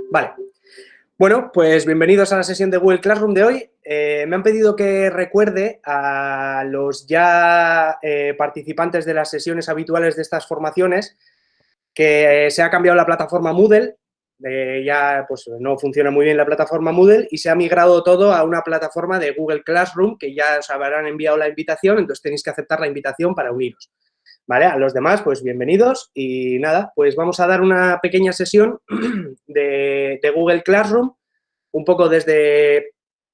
Vale. Bueno, pues bienvenidos a la sesión de Google Classroom de hoy. Me han pedido que recuerde a los ya participantes de las sesiones habituales de estas formaciones que se ha cambiado la plataforma Moodle. Ya pues no funciona muy bien la plataforma Moodle y se ha migrado todo a una plataforma de Google Classroom que ya os habrán enviado la invitación, entonces tenéis que aceptar la invitación para uniros. ¿Vale? A los demás, pues bienvenidos y nada, pues vamos a dar una pequeña sesión de Google Classroom, un poco desde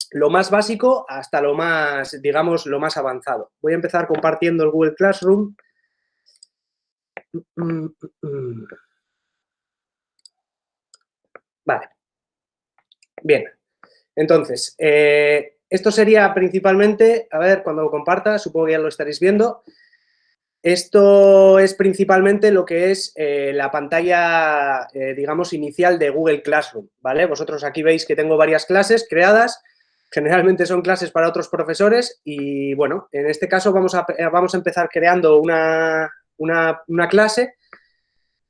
lo más básico hasta lo más, digamos, lo más avanzado. Voy a empezar compartiendo el Google Classroom. Vale. Bien. Entonces, esto sería principalmente, a ver, cuando lo comparta, supongo que ya lo estaréis viendo. Esto es principalmente lo que es la pantalla, digamos, inicial de Google Classroom, ¿vale? Vosotros aquí veis que tengo varias clases creadas, generalmente son clases para otros profesores y, bueno, en este caso vamos a empezar creando una clase,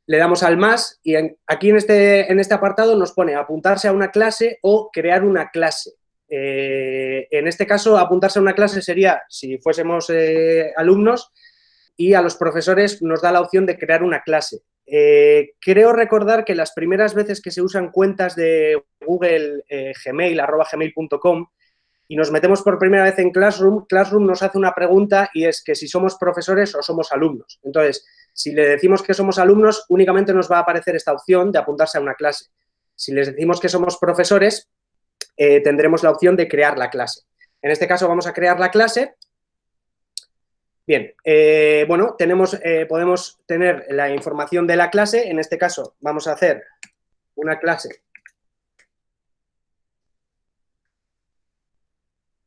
le damos al más y aquí en este apartado nos pone apuntarse a una clase o crear una clase. En este caso, apuntarse a una clase sería, si fuésemos alumnos, y a los profesores nos da la opción de crear una clase. Creo recordar que las primeras veces que se usan cuentas de Google Gmail, @gmail.com, y nos metemos por primera vez en Classroom, Classroom nos hace una pregunta y es que si somos profesores o somos alumnos. Entonces, si le decimos que somos alumnos, únicamente nos va a aparecer esta opción de apuntarse a una clase. Si les decimos que somos profesores, tendremos la opción de crear la clase. En este caso vamos a crear la clase. Bien, bueno, podemos tener la información de la clase. En este caso vamos a hacer una clase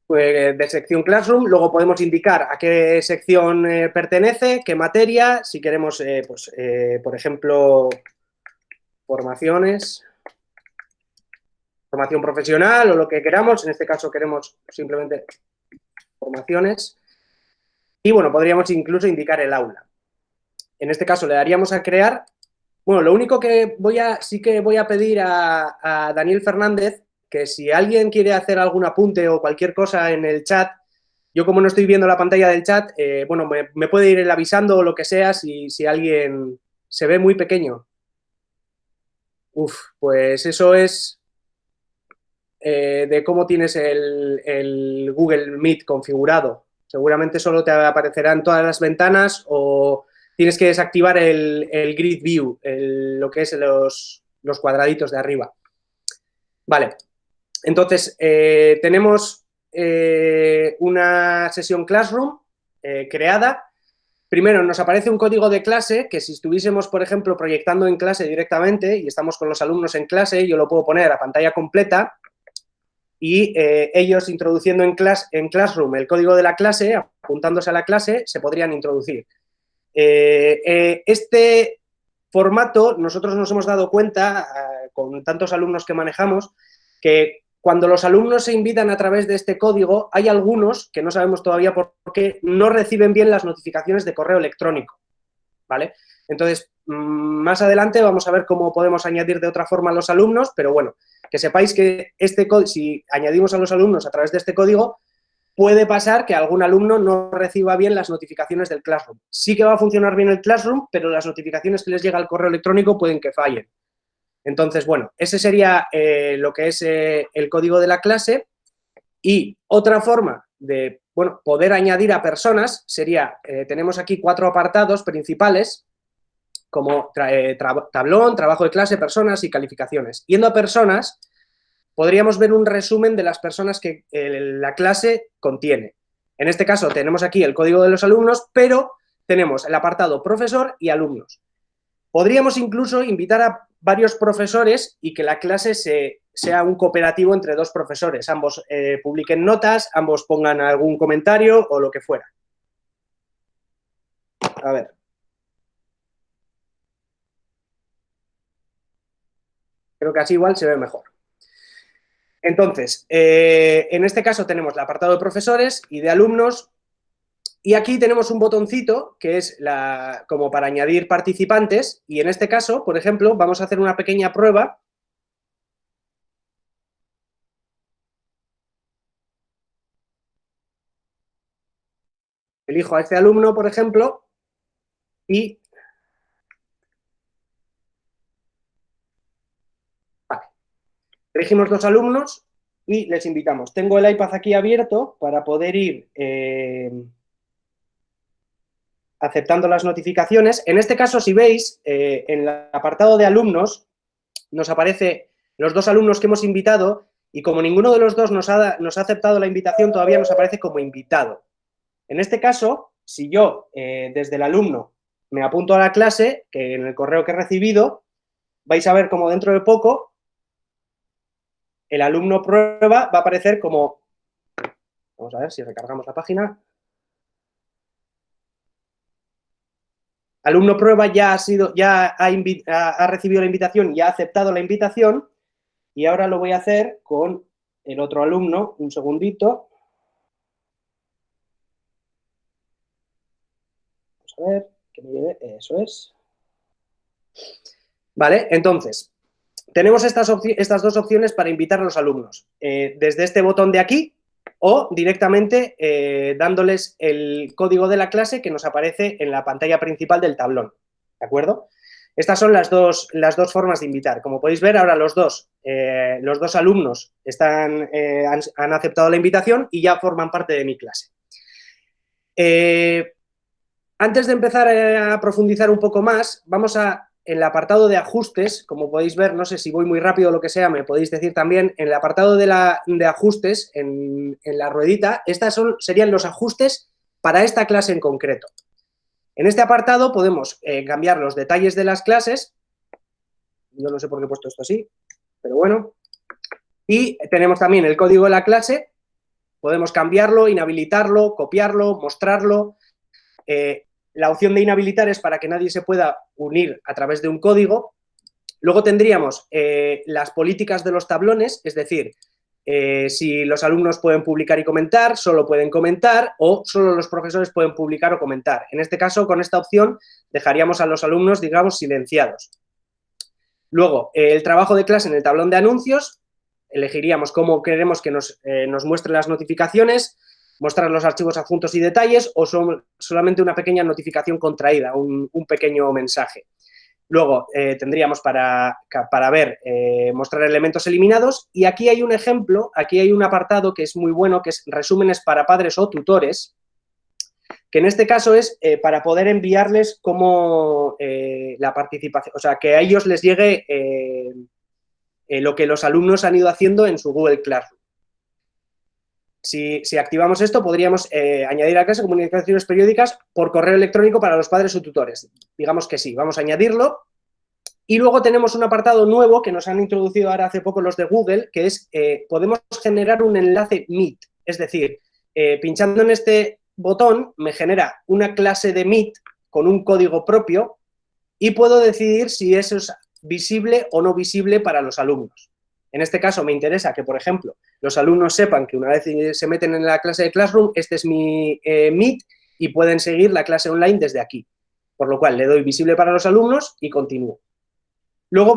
de sección Classroom. Luego podemos indicar a qué sección pertenece, qué materia, si queremos, por ejemplo, formación profesional o lo que queramos. En este caso queremos simplemente formaciones. Y, bueno, podríamos incluso indicar el aula. En este caso le daríamos a crear. Bueno, lo único que sí que voy a pedir a Daniel Fernández que si alguien quiere hacer algún apunte o cualquier cosa en el chat, yo como no estoy viendo la pantalla del chat, bueno, me puede ir avisando o lo que sea si alguien se ve muy pequeño. Pues eso es de cómo tienes el Google Meet configurado. Seguramente solo te aparecerán todas las ventanas o tienes que desactivar el Grid View, lo que es los cuadraditos de arriba. Vale, entonces tenemos una sesión Classroom creada. Primero nos aparece un código de clase que si estuviésemos, por ejemplo, proyectando en clase directamente y estamos con los alumnos en clase, yo lo puedo poner a pantalla completa y ellos introduciendo en Classroom el código de la clase, apuntándose a la clase, se podrían introducir. Este formato nosotros nos hemos dado cuenta, con tantos alumnos que manejamos, que cuando los alumnos se invitan a través de este código, hay algunos, que no sabemos todavía por qué, no reciben bien las notificaciones de correo electrónico, ¿vale? Entonces, más adelante vamos a ver cómo podemos añadir de otra forma a los alumnos, pero bueno, que sepáis que si añadimos a los alumnos a través de este código, puede pasar que algún alumno no reciba bien las notificaciones del Classroom. Sí que va a funcionar bien el Classroom, pero las notificaciones que les llega al correo electrónico pueden que fallen. Entonces, bueno, ese sería lo que es el código de la clase. Y otra forma de, bueno, poder añadir a personas sería, tenemos aquí 4 apartados principales, como tablón, trabajo de clase, personas y calificaciones. Yendo a personas, podríamos ver un resumen de las personas que la clase contiene. En este caso tenemos aquí el código de los alumnos, pero tenemos el apartado profesor y alumnos. Podríamos incluso invitar a varios profesores y que la clase sea un cooperativo entre 2 profesores. Ambos publiquen notas, ambos pongan algún comentario o lo que fuera. A ver. Creo que así igual se ve mejor. Entonces, en este caso tenemos el apartado de profesores y de alumnos. Y aquí tenemos un botoncito que es como para añadir participantes y en este caso, por ejemplo, vamos a hacer una pequeña prueba elijo a este alumno, por ejemplo, y vale, elegimos 2 alumnos y les invitamos. Tengo el iPad aquí abierto para poder ir aceptando las notificaciones. En este caso, si veis, en el apartado de alumnos nos aparece los 2 alumnos que hemos invitado y como ninguno de los dos nos ha aceptado la invitación, todavía nos aparece como invitado. En este caso, si yo desde el alumno me apunto a la clase, que en el correo que he recibido, vais a ver como dentro de poco el alumno prueba va a aparecer como, vamos a ver si recargamos la página, alumno prueba ya ha recibido la invitación y ha aceptado la invitación y ahora lo voy a hacer con el otro alumno, un segundito. Vamos a ver, que me lleve, eso es. Vale, entonces, tenemos estas 2 opciones para invitar a los alumnos. Desde este botón de aquí o directamente dándoles el código de la clase que nos aparece en la pantalla principal del tablón. ¿De acuerdo? Estas son las dos formas de invitar. Como podéis ver, ahora los dos alumnos han aceptado la invitación y ya forman parte de mi clase. Antes de empezar a profundizar un poco más, vamos a, en el apartado de ajustes, como podéis ver, no sé si voy muy rápido o lo que sea, me podéis decir también, en el apartado de ajustes, en la ruedita, serían los ajustes para esta clase en concreto. En este apartado podemos cambiar los detalles de las clases, yo no sé por qué he puesto esto así, pero bueno, y tenemos también el código de la clase, podemos cambiarlo, inhabilitarlo, copiarlo, mostrarlo. La opción de inhabilitar es para que nadie se pueda unir a través de un código. Luego tendríamos las políticas de los tablones, es decir, si los alumnos pueden publicar y comentar, solo pueden comentar o solo los profesores pueden publicar o comentar. En este caso, con esta opción, dejaríamos a los alumnos, digamos, silenciados. Luego, el trabajo de clase en el tablón de anuncios, elegiríamos cómo queremos que nos muestre las notificaciones, mostrar los archivos adjuntos y detalles o solamente una pequeña notificación contraída, un pequeño mensaje. Luego tendríamos para ver, mostrar elementos eliminados y aquí hay un ejemplo, aquí hay un apartado que es muy bueno, que es resúmenes para padres o tutores, que en este caso es para poder enviarles como la participación, o sea, que a ellos les llegue lo que los alumnos han ido haciendo en su Google Classroom. Si activamos esto, podríamos añadir a clase comunicaciones periódicas por correo electrónico para los padres o tutores. Digamos que sí, vamos a añadirlo. Y luego tenemos un apartado nuevo que nos han introducido ahora hace poco los de Google, que es, podemos generar un enlace Meet. Es decir, pinchando en este botón me genera una clase de Meet con un código propio y puedo decidir si eso es visible o no visible para los alumnos. En este caso me interesa que, por ejemplo, los alumnos sepan que una vez se meten en la clase de Classroom, este es mi Meet y pueden seguir la clase online desde aquí. Por lo cual le doy visible para los alumnos y continúo. Luego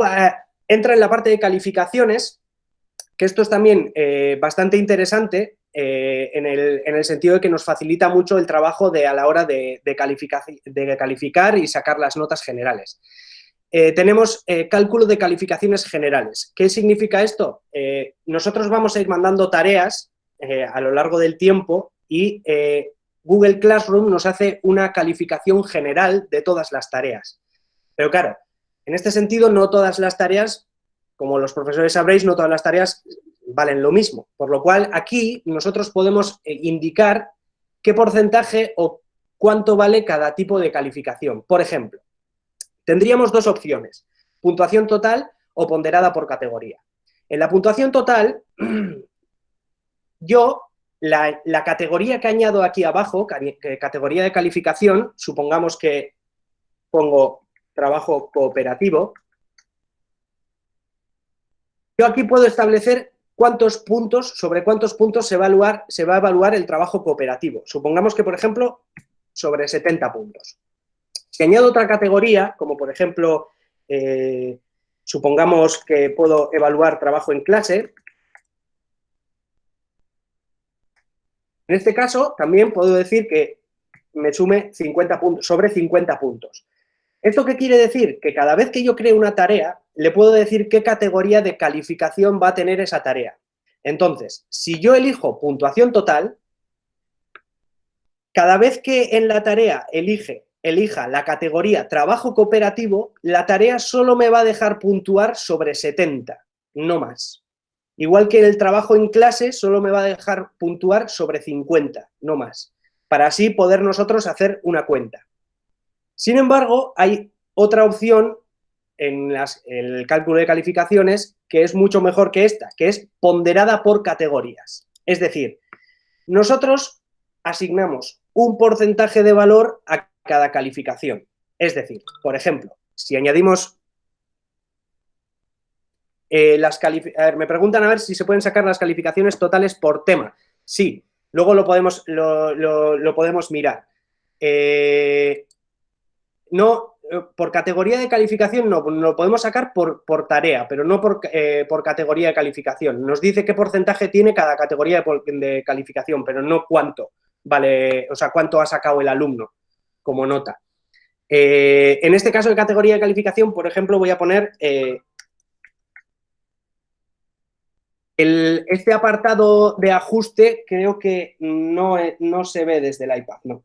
entra en la parte de calificaciones, que esto es también bastante interesante en el sentido de que nos facilita mucho el trabajo a la hora de calificar y sacar las notas generales. Tenemos cálculo de calificaciones generales. ¿Qué significa esto? Nosotros vamos a ir mandando tareas a lo largo del tiempo y Google Classroom nos hace una calificación general de todas las tareas. Pero claro, en este sentido no todas las tareas, como los profesores sabréis, no todas las tareas valen lo mismo. Por lo cual aquí nosotros podemos indicar qué porcentaje o cuánto vale cada tipo de calificación. Por ejemplo, tendríamos 2 opciones, puntuación total o ponderada por categoría. En la puntuación total, yo, la categoría que añado aquí abajo, categoría de calificación, supongamos que pongo trabajo cooperativo, yo aquí puedo establecer sobre cuántos puntos se va a evaluar el trabajo cooperativo. Supongamos que, por ejemplo, sobre 70 puntos. Si añado otra categoría, como por ejemplo, supongamos que puedo evaluar trabajo en clase, en este caso también puedo decir que me sume 50 puntos, sobre 50 puntos. ¿Esto qué quiere decir? Que cada vez que yo creo una tarea, le puedo decir qué categoría de calificación va a tener esa tarea. Entonces, si yo elijo puntuación total, cada vez que en la tarea elija la categoría trabajo cooperativo, la tarea solo me va a dejar puntuar sobre 70, no más. Igual que el trabajo en clase solo me va a dejar puntuar sobre 50, no más, para así poder nosotros hacer una cuenta. Sin embargo, hay otra opción en el cálculo de calificaciones que es mucho mejor que esta, que es ponderada por categorías. Es decir, nosotros asignamos un porcentaje de valor a cada calificación. Es decir, por ejemplo, si añadimos me preguntan a ver si se pueden sacar las calificaciones totales por tema. Sí, luego lo podemos mirar. No, por categoría de calificación no, lo podemos sacar por tarea, pero no por categoría de calificación. Nos dice qué porcentaje tiene cada categoría de calificación, pero no cuánto vale, o sea, cuánto ha sacado el alumno como nota. En este caso de categoría de calificación, por ejemplo, voy a poner este apartado de ajuste, creo que no se ve desde el iPad, no.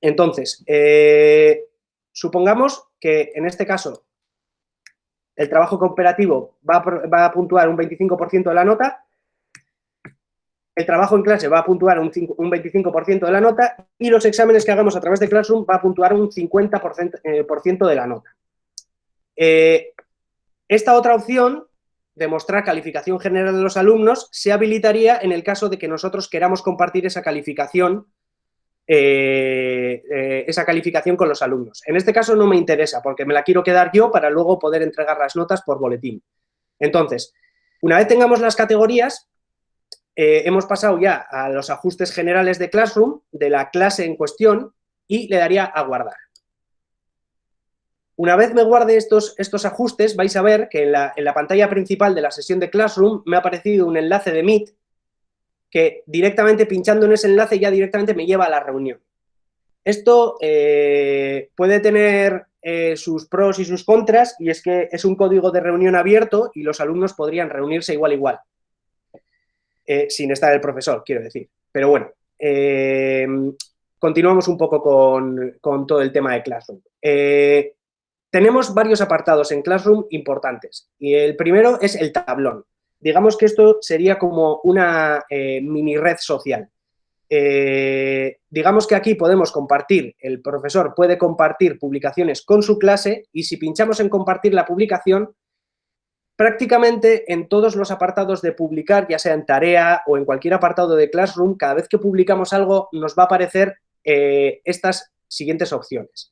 Entonces, supongamos que en este caso el trabajo cooperativo va a puntuar un 25% de la nota, el trabajo en clase va a puntuar un 25% de la nota y los exámenes que hagamos a través de Classroom va a puntuar un 50% de la nota. Esta otra opción de mostrar calificación general de los alumnos se habilitaría en el caso de que nosotros queramos compartir esa calificación con los alumnos. En este caso no me interesa porque me la quiero quedar yo para luego poder entregar las notas por boletín. Entonces, una vez tengamos las categorías, hemos pasado ya a los ajustes generales de Classroom, de la clase en cuestión, y le daría a guardar. Una vez me guarde estos ajustes, vais a ver que en la pantalla principal de la sesión de Classroom me ha aparecido un enlace de Meet que directamente pinchando en ese enlace ya directamente me lleva a la reunión. Esto puede tener sus pros y sus contras, y es que es un código de reunión abierto y los alumnos podrían reunirse igual. Sin estar el profesor, quiero decir. Pero bueno, continuamos un poco con todo el tema de Classroom. Tenemos varios apartados en Classroom importantes y el primero es el tablón. Digamos que esto sería como una mini red social. Digamos que aquí podemos compartir, el profesor puede compartir publicaciones con su clase y si pinchamos en compartir la publicación, prácticamente en todos los apartados de publicar, ya sea en tarea o en cualquier apartado de Classroom, cada vez que publicamos algo nos va a aparecer estas siguientes opciones.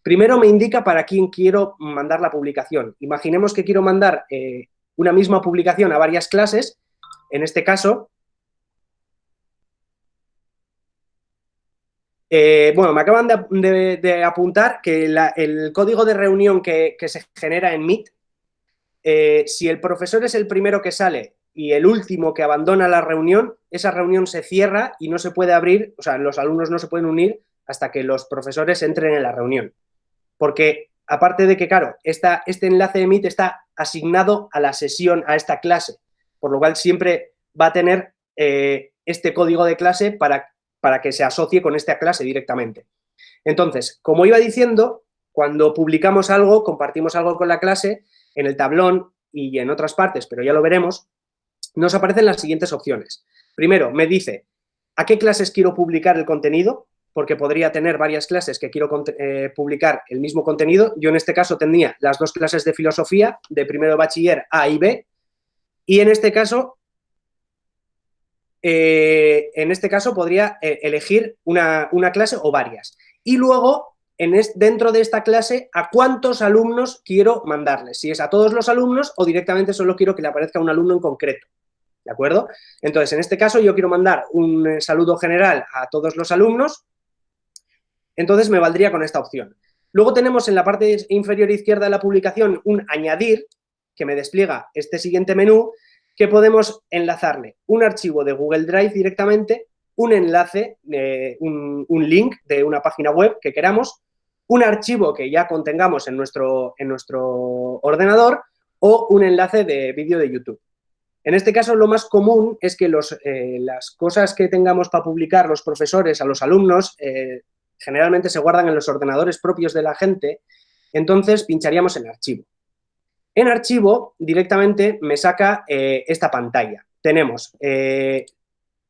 Primero me indica para quién quiero mandar la publicación. Imaginemos que quiero mandar una misma publicación a varias clases. En este caso, bueno, me acaban de apuntar que el código de reunión que se genera en Meet, si el profesor es el primero que sale y el último que abandona la reunión, esa reunión se cierra y no se puede abrir, o sea, los alumnos no se pueden unir hasta que los profesores entren en la reunión. Porque aparte de que, claro, este enlace de Meet está asignado a la sesión, a esta clase, por lo cual siempre va a tener este código de clase para que se asocie con esta clase directamente. Entonces, como iba diciendo, cuando publicamos algo, compartimos algo con la clase, en el tablón y en otras partes, pero ya lo veremos, nos aparecen las siguientes opciones. Primero, me dice a qué clases quiero publicar el contenido, porque podría tener varias clases que quiero publicar el mismo contenido. Yo en este caso tendría las dos clases de filosofía de primero de bachiller A y B, y en este caso podría elegir una clase o varias. Y luego, dentro de esta clase, a cuántos alumnos quiero mandarles. Si es a todos los alumnos o directamente solo quiero que le aparezca un alumno en concreto. ¿De acuerdo? Entonces, en este caso, yo quiero mandar un saludo general a todos los alumnos. Entonces, me valdría con esta opción. Luego tenemos en la parte inferior izquierda de la publicación un añadir, que me despliega este siguiente menú, que podemos enlazarle un archivo de Google Drive directamente un enlace, un link de una página web que queramos, un archivo que ya contengamos en nuestro ordenador o un enlace de vídeo de YouTube. En este caso, lo más común es que las cosas que tengamos para publicar los profesores a los alumnos generalmente se guardan en los ordenadores propios de la gente, entonces pincharíamos en archivo. En archivo, directamente me saca esta pantalla. Tenemos,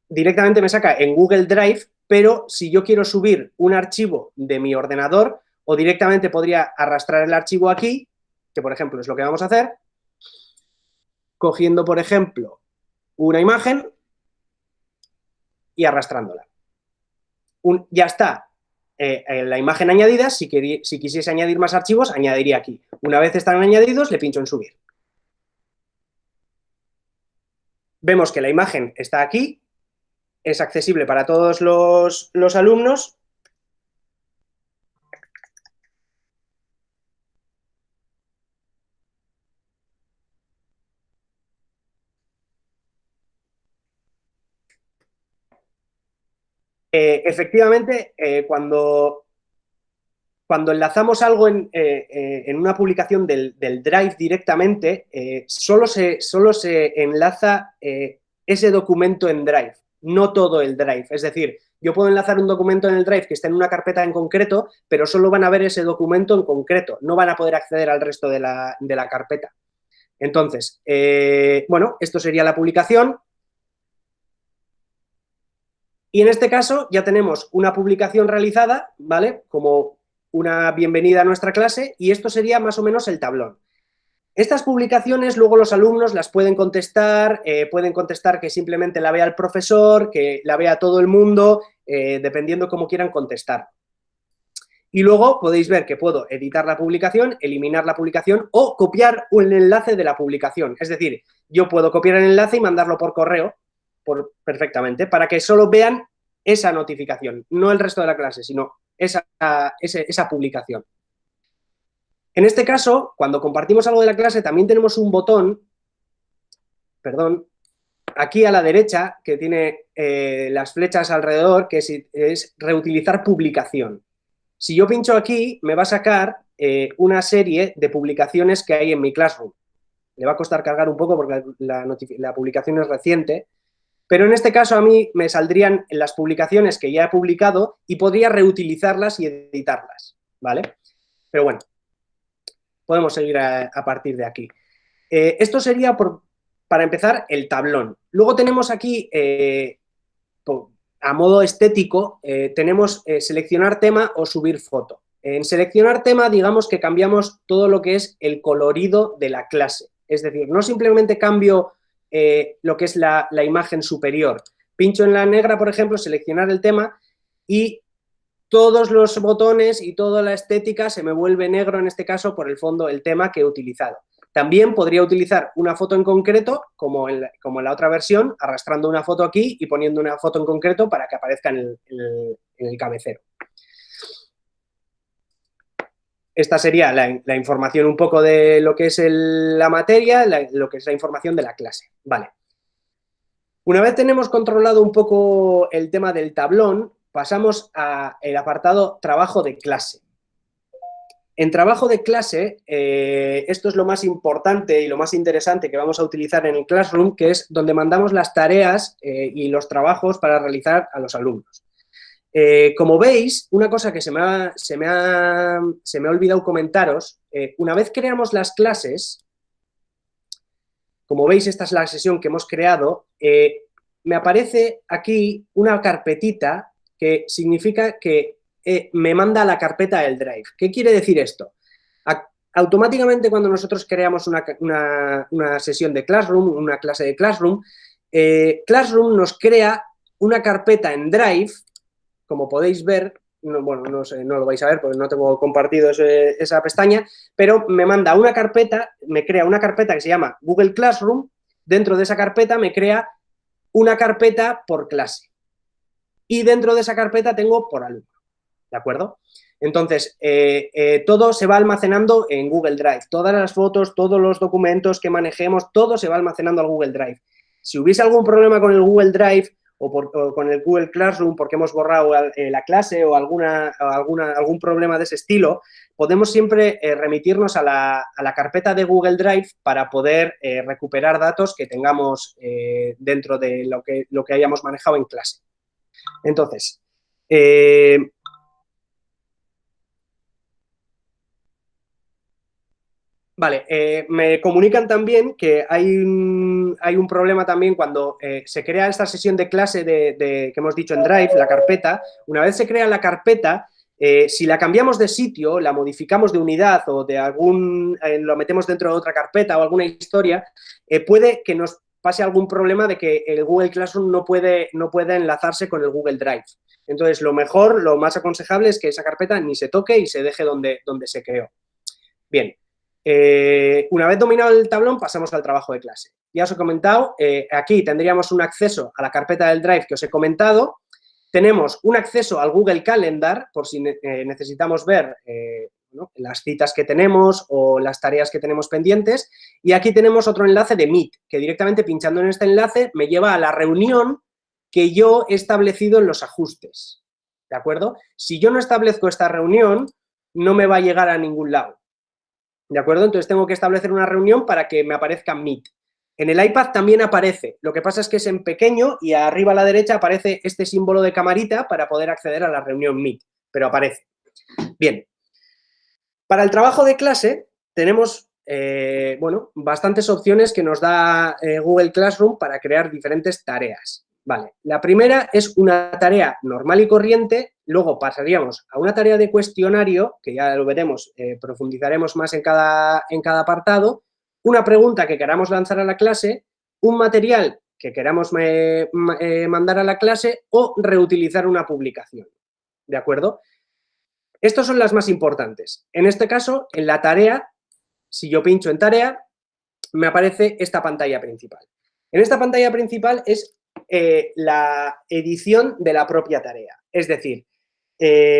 directamente me saca en Google Drive, pero si yo quiero subir un archivo de mi ordenador, o directamente podría arrastrar el archivo aquí, que por ejemplo es lo que vamos a hacer, cogiendo, por ejemplo, una imagen y arrastrándola. Ya está la imagen añadida. Si quisiese añadir más archivos, añadiría aquí. Una vez están añadidos, le pincho en subir. Vemos que la imagen está aquí, es accesible para todos los alumnos. Efectivamente, cuando enlazamos algo en una publicación del Drive directamente, solo se enlaza ese documento en Drive, no todo el Drive. Es decir, yo puedo enlazar un documento en el Drive que está en una carpeta en concreto, pero solo van a ver ese documento en concreto, no van a poder acceder al resto de la carpeta. Entonces, bueno, esto sería la publicación. Y en este caso ya tenemos una publicación realizada, ¿vale? Como una bienvenida a nuestra clase, y esto sería más o menos el tablón. Estas publicaciones luego los alumnos las pueden contestar que simplemente la vea el profesor, que la vea todo el mundo, dependiendo cómo quieran contestar. Y luego podéis ver que puedo editar la publicación, eliminar la publicación o copiar un enlace de la publicación. Es decir, yo puedo copiar el enlace y mandarlo por correo perfectamente, para que solo vean esa notificación, no el resto de la clase, sino esa publicación. En este caso, cuando compartimos algo de la clase, también tenemos un botón, perdón, aquí a la derecha, que tiene las flechas alrededor, que es reutilizar publicación. Si yo pincho aquí, me va a sacar una serie de publicaciones que hay en mi Classroom. Le va a costar cargar un poco porque la publicación es reciente, pero en este caso a mí me saldrían las publicaciones que ya he publicado y podría reutilizarlas y editarlas, ¿vale? Pero bueno, podemos seguir a partir de aquí. Esto sería, para empezar, el tablón. Luego tenemos aquí, a modo estético, tenemos seleccionar tema o subir foto. En seleccionar tema, digamos que cambiamos todo lo que es el colorido de la clase. Es decir, no simplemente cambio lo que es la imagen superior. Pincho en la negra, por ejemplo, seleccionar el tema y todos los botones y toda la estética se me vuelve negro, en este caso, por el fondo, el tema que he utilizado. También podría utilizar una foto en concreto, como en la otra versión, arrastrando una foto aquí y poniendo una foto en concreto para que aparezca en el cabecero. Esta sería la información un poco de lo que es la materia, lo que es la información de la clase. Vale. Una vez tenemos controlado un poco el tema del tablón, pasamos al apartado trabajo de clase. En trabajo de clase, esto es lo más importante y lo más interesante que vamos a utilizar en el Classroom, que es donde mandamos las tareas y los trabajos para realizar a los alumnos. Como veis, una cosa que se me ha olvidado comentaros, una vez creamos las clases, como veis, esta es la sesión que hemos creado, me aparece aquí una carpetita que significa que me manda a la carpeta del Drive. ¿Qué quiere decir esto? Automáticamente cuando nosotros creamos una sesión de Classroom, una clase de Classroom, Classroom nos crea una carpeta en Drive, como podéis ver, bueno, no sé, no lo vais a ver porque no tengo compartido esa pestaña, pero me manda una carpeta, me crea una carpeta que se llama Google Classroom. Dentro de esa carpeta me crea una carpeta por clase y dentro de esa carpeta tengo por alumno, ¿de acuerdo? Entonces, todo se va almacenando en Google Drive, todas las fotos, todos los documentos que manejemos, todo se va almacenando al Google Drive. Si hubiese algún problema con el Google Drive o con el Google Classroom porque hemos borrado la clase o algún problema de ese estilo, podemos siempre remitirnos a la carpeta de Google Drive para poder recuperar datos que tengamos dentro de lo que hayamos manejado en clase. Entonces, vale, me comunican también que hay un problema también cuando se crea esta sesión de clase que hemos dicho en Drive, la carpeta. Una vez se crea la carpeta, si la cambiamos de sitio, la modificamos de unidad o de lo metemos dentro de otra carpeta o alguna historia, puede que nos pase algún problema de que el Google Classroom no puede enlazarse con el Google Drive. Entonces, lo más aconsejable es que esa carpeta ni se toque y se deje donde se creó. Bien. Una vez dominado el tablón, pasamos al trabajo de clase. Ya os he comentado, aquí tendríamos un acceso a la carpeta del Drive que os he comentado. Tenemos un acceso al Google Calendar, por si necesitamos ver ¿no? las citas que tenemos o las tareas que tenemos pendientes. Y aquí tenemos otro enlace de Meet, que directamente pinchando en este enlace me lleva a la reunión que yo he establecido en los ajustes. ¿De acuerdo? Si yo no establezco esta reunión, no me va a llegar a ningún lado. ¿De acuerdo? Entonces tengo que establecer una reunión para que me aparezca Meet. En el iPad también aparece, lo que pasa es que es en pequeño y arriba a la derecha aparece este símbolo de camarita para poder acceder a la reunión Meet, pero aparece. Bien, para el trabajo de clase tenemos, bueno, bastantes opciones que nos da Google Classroom para crear diferentes tareas. Vale, la primera es una tarea normal y corriente, luego pasaríamos a una tarea de cuestionario, que ya lo veremos, profundizaremos más en cada apartado, una pregunta que queramos lanzar a la clase, un material que queramos mandar a la clase o reutilizar una publicación, ¿de acuerdo? Estas son las más importantes. En este caso, en la tarea, si yo pincho en tarea, me aparece esta pantalla principal. En esta pantalla principal es la edición de la propia tarea. Es decir,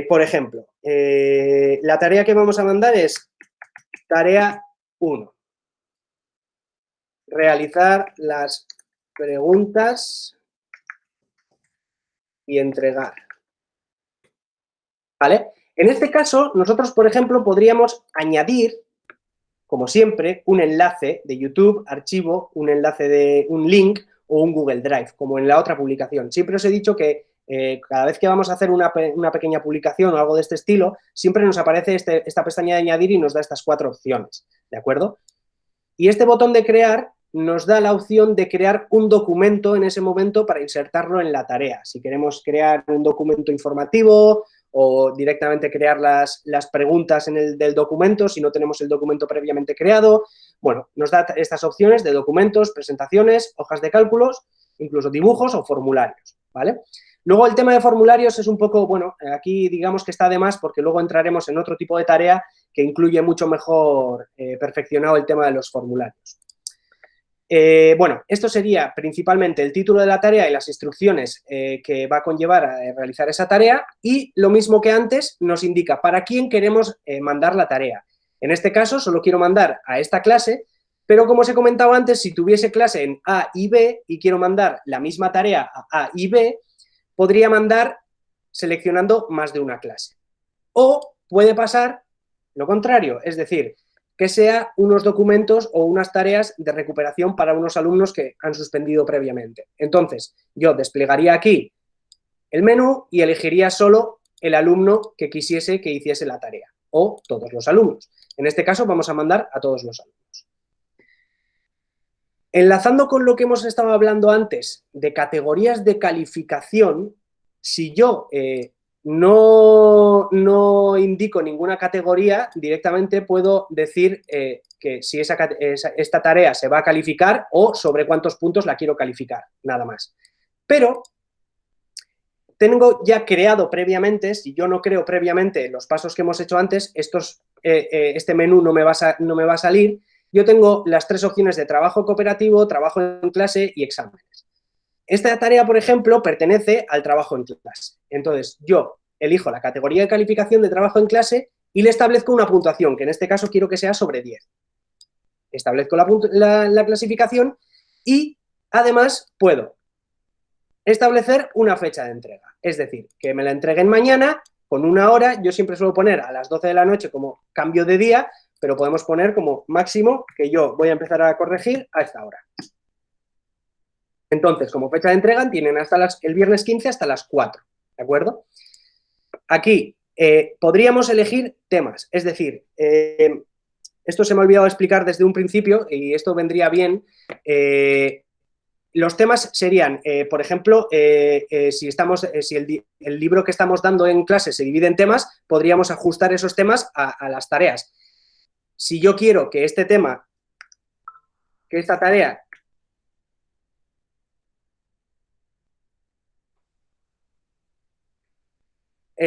por ejemplo, la tarea que vamos a mandar es tarea 1. Realizar las preguntas y entregar. ¿Vale? En este caso, nosotros, por ejemplo, podríamos añadir, como siempre, un enlace de YouTube, archivo, un enlace de un link o un Google Drive, como en la otra publicación. Siempre os he dicho que cada vez que vamos a hacer una pequeña publicación o algo de este estilo, siempre nos aparece esta pestaña de añadir y nos da estas 4 opciones, ¿de acuerdo? Y este botón de crear nos da la opción de crear un documento en ese momento para insertarlo en la tarea. Si queremos crear un documento informativo o directamente crear las preguntas del documento, si no tenemos el documento previamente creado. Bueno, nos da estas opciones de documentos, presentaciones, hojas de cálculos, incluso dibujos o formularios, ¿vale? Luego el tema de formularios es un poco, bueno, aquí digamos que está de más porque luego entraremos en otro tipo de tarea que incluye mucho mejor perfeccionado el tema de los formularios. Bueno, esto sería principalmente el título de la tarea y las instrucciones que va a conllevar a realizar esa tarea y lo mismo que antes nos indica para quién queremos mandar la tarea. En este caso solo quiero mandar a esta clase, pero como os he comentado antes, si tuviese clase en A y B y quiero mandar la misma tarea a A y B, podría mandar seleccionando más de una clase. O puede pasar lo contrario, es decir, que sea unos documentos o unas tareas de recuperación para unos alumnos que han suspendido previamente. Entonces, yo desplegaría aquí el menú y elegiría solo el alumno que quisiese que hiciese la tarea, o todos los alumnos. En este caso vamos a mandar a todos los alumnos. Enlazando con lo que hemos estado hablando antes de categorías de calificación, si yo no indico ninguna categoría, directamente puedo decir que si esta tarea se va a calificar o sobre cuántos puntos la quiero calificar, nada más. Pero tengo ya creado previamente, si yo no creo previamente los pasos que hemos hecho antes, este menú no me va a salir. Yo tengo las 3 opciones de trabajo cooperativo, trabajo en clase y exámenes. Esta tarea, por ejemplo, pertenece al trabajo en clase. Entonces, yo elijo la categoría de calificación de trabajo en clase y le establezco una puntuación, que en este caso quiero que sea sobre 10. Establezco la clasificación y, además, puedo establecer una fecha de entrega. Es decir, que me la entreguen mañana con una hora. Yo siempre suelo poner a las 12 de la noche como cambio de día, pero podemos poner como máximo que yo voy a empezar a corregir a esta hora. Entonces, como fecha de entrega, tienen hasta el viernes 15 hasta las 4, ¿de acuerdo? Aquí podríamos elegir temas, es decir, esto se me ha olvidado explicar desde un principio y esto vendría bien. Los temas serían, por ejemplo, si el libro que estamos dando en clase se divide en temas, podríamos ajustar esos temas a las tareas. Si yo quiero que este tema, que esta tarea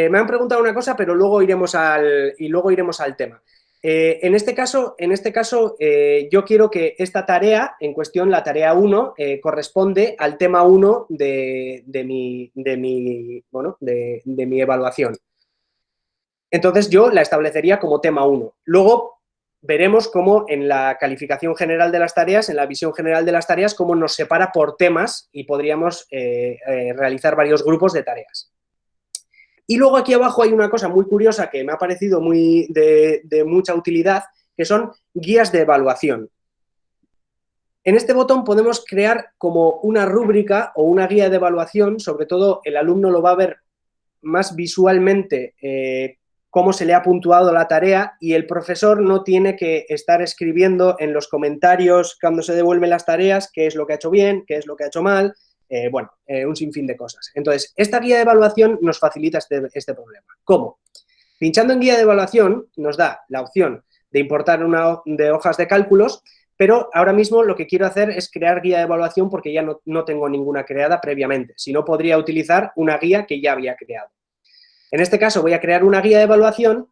me han preguntado una cosa, pero luego iremos al tema. En este caso, yo quiero que esta tarea, en cuestión, la tarea 1, corresponde al tema 1 de mi evaluación. Entonces yo la establecería como tema 1. Luego veremos cómo en la calificación general de las tareas, en la visión general de las tareas, cómo nos separa por temas y podríamos realizar varios grupos de tareas. Y luego aquí abajo hay una cosa muy curiosa que me ha parecido muy de mucha utilidad, que son guías de evaluación. En este botón podemos crear como una rúbrica o una guía de evaluación, sobre todo el alumno lo va a ver más visualmente cómo se le ha puntuado la tarea y el profesor no tiene que estar escribiendo en los comentarios cuando se devuelven las tareas qué es lo que ha hecho bien, qué es lo que ha hecho mal, un sinfín de cosas. Entonces, esta guía de evaluación nos facilita este problema. ¿Cómo? Pinchando en guía de evaluación nos da la opción de importar una de hojas de cálculos, pero ahora mismo lo que quiero hacer es crear guía de evaluación porque ya no tengo ninguna creada previamente. Si no, podría utilizar una guía que ya había creado. En este caso voy a crear una guía de evaluación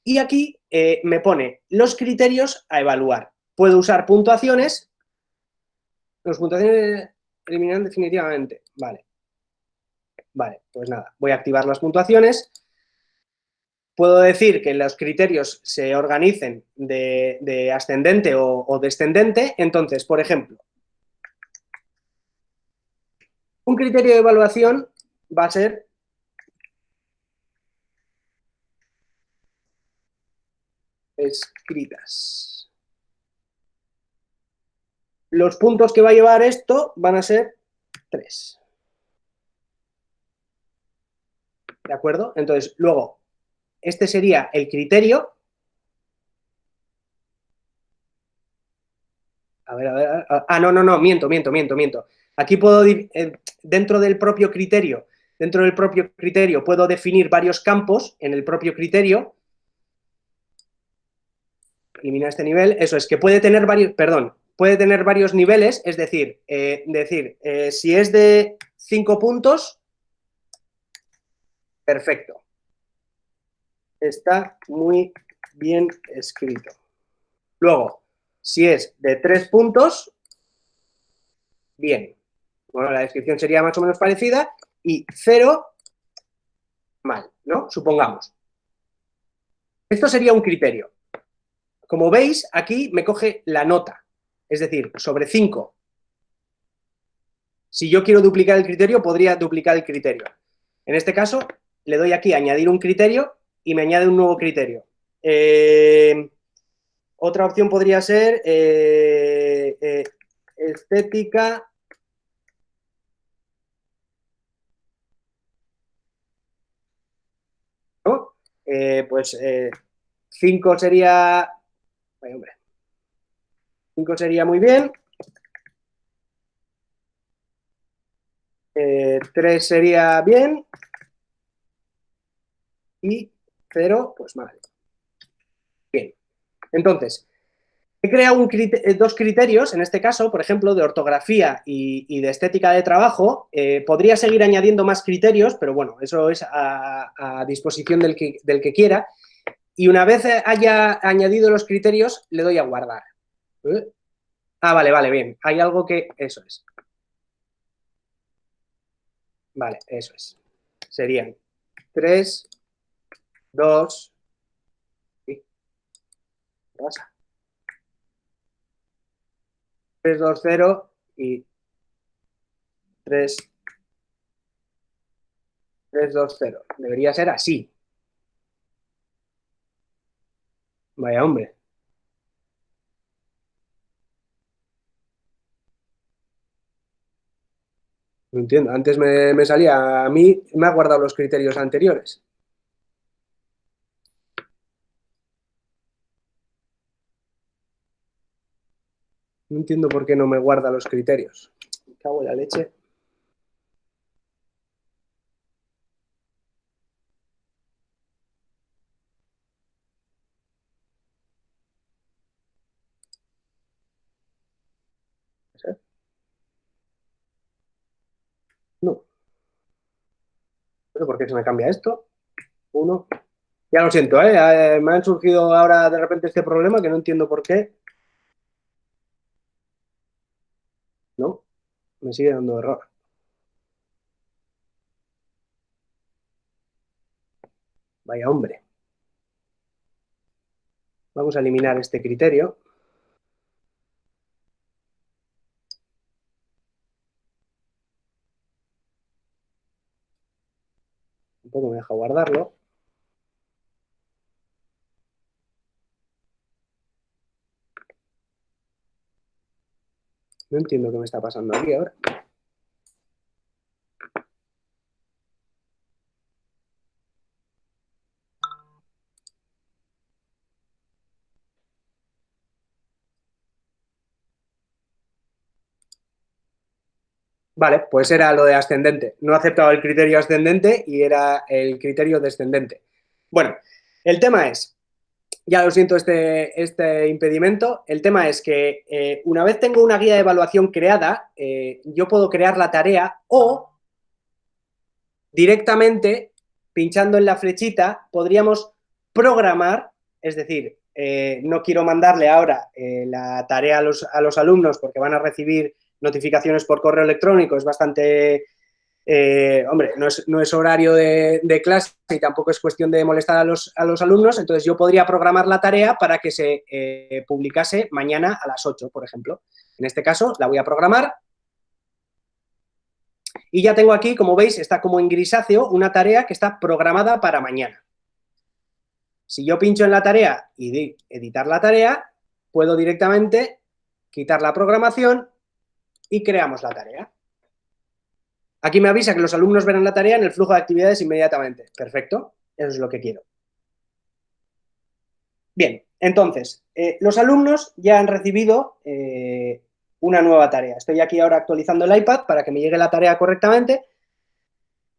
y aquí me pone los criterios a evaluar. Puedo usar puntuaciones. Las puntuaciones eliminan definitivamente. Vale, pues nada, voy a activar las puntuaciones. Puedo decir que los criterios se organicen de ascendente o descendente. Entonces, por ejemplo, un criterio de evaluación va a ser escritas. Los puntos que va a llevar esto van a ser 3. ¿De acuerdo? Entonces, luego, este sería el criterio. A ver. No, miento. Aquí puedo, dentro del propio criterio, puedo definir varios campos en el propio criterio. Eliminar este nivel. Eso es, que puede tener varios niveles, es decir, si es de 5 puntos, perfecto. Está muy bien escrito. Luego, si es de 3 puntos, bien. Bueno, la descripción sería más o menos parecida. Y 0, mal, ¿no? Supongamos. Esto sería un criterio. Como veis, aquí me coge la nota. Es decir, sobre 5. Si yo quiero duplicar el criterio, podría duplicar el criterio. En este caso, le doy aquí a añadir un criterio y me añade un nuevo criterio. Otra opción podría ser estética. ¿No? 5 sería... Ay, hombre. 5 sería muy bien. 3 sería bien. Y 0, pues mal. Bien. Entonces, he creado dos criterios, en este caso, por ejemplo, de ortografía y de estética de trabajo. Podría seguir añadiendo más criterios, pero bueno, eso es a disposición del que quiera. Y una vez haya añadido los criterios, le doy a guardar. Vale, bien. Hay algo que... Eso es. Vale, eso es. Serían 3, 2... ¿Qué pasa? 3, 2, 0 y 3, 3, 2, 0. Debería ser así. Vaya hombre. No entiendo. Antes me salía, a mí me ha guardado los criterios anteriores. No entiendo por qué no me guarda los criterios. Me cago en la leche. No. ¿Pero por qué se me cambia esto? 1. Ya lo siento, ¿eh? Me han surgido ahora de repente este problema que no entiendo por qué. No, me sigue dando error. Vaya hombre. Vamos a eliminar este criterio. Tampoco me deja guardarlo. No entiendo qué me está pasando aquí ahora. Vale, pues era lo de ascendente. No he aceptado el criterio ascendente y era el criterio descendente. Bueno, el tema es, ya lo siento este impedimento, el tema es que una vez tengo una guía de evaluación creada, yo puedo crear la tarea o directamente, pinchando en la flechita, podríamos programar, es decir, no quiero mandarle ahora la tarea a los alumnos porque van a recibir notificaciones por correo electrónico, es bastante... hombre, no es horario de clase y tampoco es cuestión de molestar a los alumnos, entonces yo podría programar la tarea para que se publicase mañana a las 8, por ejemplo. En este caso, la voy a programar y ya tengo aquí, como veis, está como en grisáceo una tarea que está programada para mañana. Si yo pincho en la tarea y di editar la tarea, puedo directamente quitar la programación y creamos la tarea. Aquí me avisa que los alumnos verán la tarea en el flujo de actividades inmediatamente. Perfecto, eso es lo que quiero. Bien, entonces, los alumnos ya han recibido una nueva tarea. Estoy aquí ahora actualizando el iPad para que me llegue la tarea correctamente.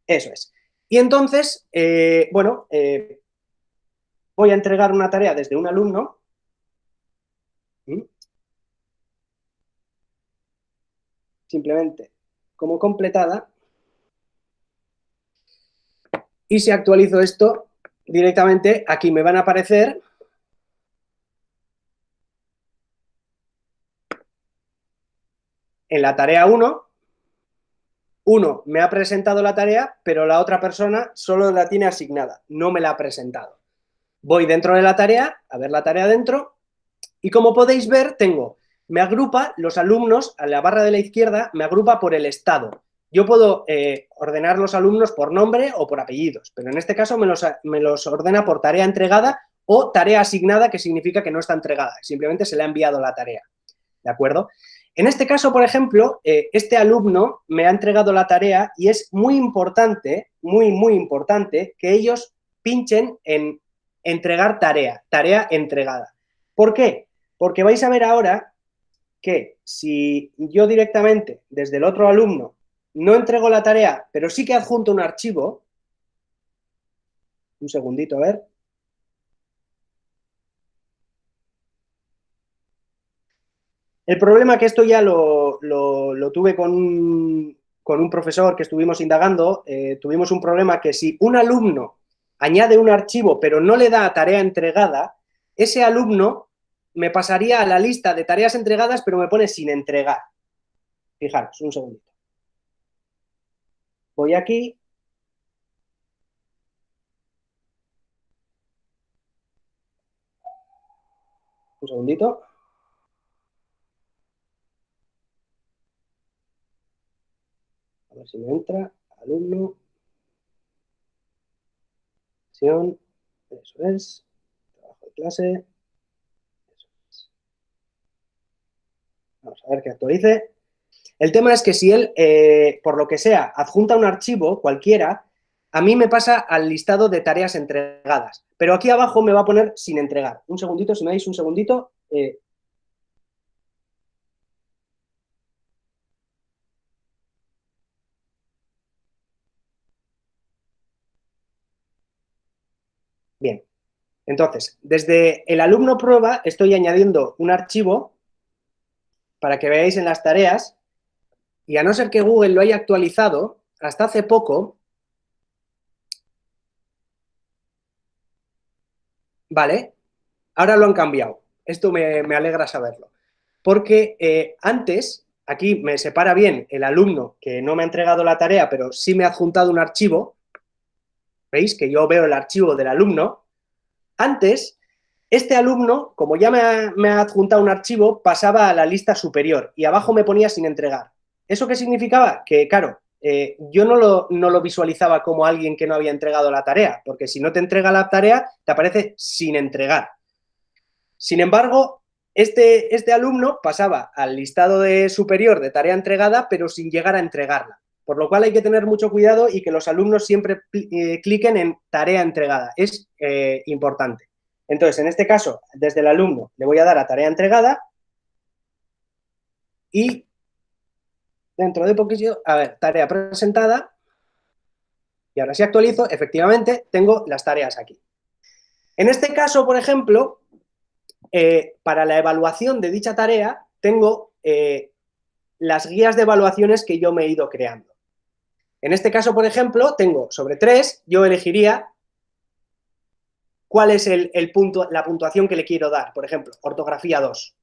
Eso es. Y entonces, bueno, voy a entregar una tarea desde un alumno. Simplemente como completada. Y si actualizo esto directamente, aquí me van a aparecer en la tarea 1, uno me ha presentado la tarea, pero la otra persona solo la tiene asignada, no me la ha presentado. Voy dentro de la tarea, a ver la tarea dentro, y como podéis ver, me agrupa los alumnos, a la barra de la izquierda, me agrupa por el estado. Yo puedo ordenar los alumnos por nombre o por apellidos, pero en este caso me los ordena por tarea entregada o tarea asignada, que significa que no está entregada, simplemente se le ha enviado la tarea, ¿de acuerdo? En este caso, por ejemplo, este alumno me ha entregado la tarea y es muy importante, muy importante, que ellos pinchen en entregar tarea, tarea entregada. ¿Por qué? Porque vais a ver ahora que si yo directamente desde el otro alumno no entrego la tarea, pero sí que adjunto un archivo, un segundito, a ver. El problema que esto ya lo tuve con un profesor que estuvimos indagando, tuvimos un problema que si un alumno añade un archivo pero no le da tarea entregada, ese alumno me pasaría a la lista de tareas entregadas pero me pone sin entregar. Fijaros, un segundito. Voy aquí. Un segundito. ver si me entra, alumno, sesión, eso es, trabajo de clase, eso es. Vamos a ver que actualice. El tema es que si él, por lo que sea, adjunta un archivo cualquiera, a mí me pasa al listado de tareas entregadas. Pero aquí abajo me va a poner sin entregar. Un segundito, si me dais un segundito. Bien. Entonces, desde el alumno prueba estoy añadiendo un archivo para que veáis en las tareas, y a no ser que Google lo haya actualizado, hasta hace poco, ¿vale? Ahora lo han cambiado. Esto me alegra saberlo. Porque antes, aquí me separa bien el alumno que no me ha entregado la tarea, pero sí me ha adjuntado un archivo. ¿Veis? Que yo veo el archivo del alumno. Antes, este alumno, como ya me ha adjuntado un archivo, pasaba a la lista superior y abajo me ponía sin entregar. ¿Eso qué significaba? Que, claro, yo no lo visualizaba como alguien que no había entregado la tarea, porque si no te entrega la tarea, te aparece sin entregar. Sin embargo, este alumno pasaba al listado de superior de tarea entregada, pero sin llegar a entregarla. Por lo cual hay que tener mucho cuidado y que los alumnos siempre cliquen en tarea entregada. Es importante. Entonces, en este caso, desde el alumno le voy a dar a tarea entregada y dentro de poquito, a ver, tarea presentada, y ahora si actualizo, efectivamente, tengo las tareas aquí. En este caso, por ejemplo, para la evaluación de dicha tarea, tengo las guías de evaluaciones que yo me he ido creando. En este caso, por ejemplo, tengo sobre 3, yo elegiría cuál es la puntuación que le quiero dar. Por ejemplo, ortografía 2.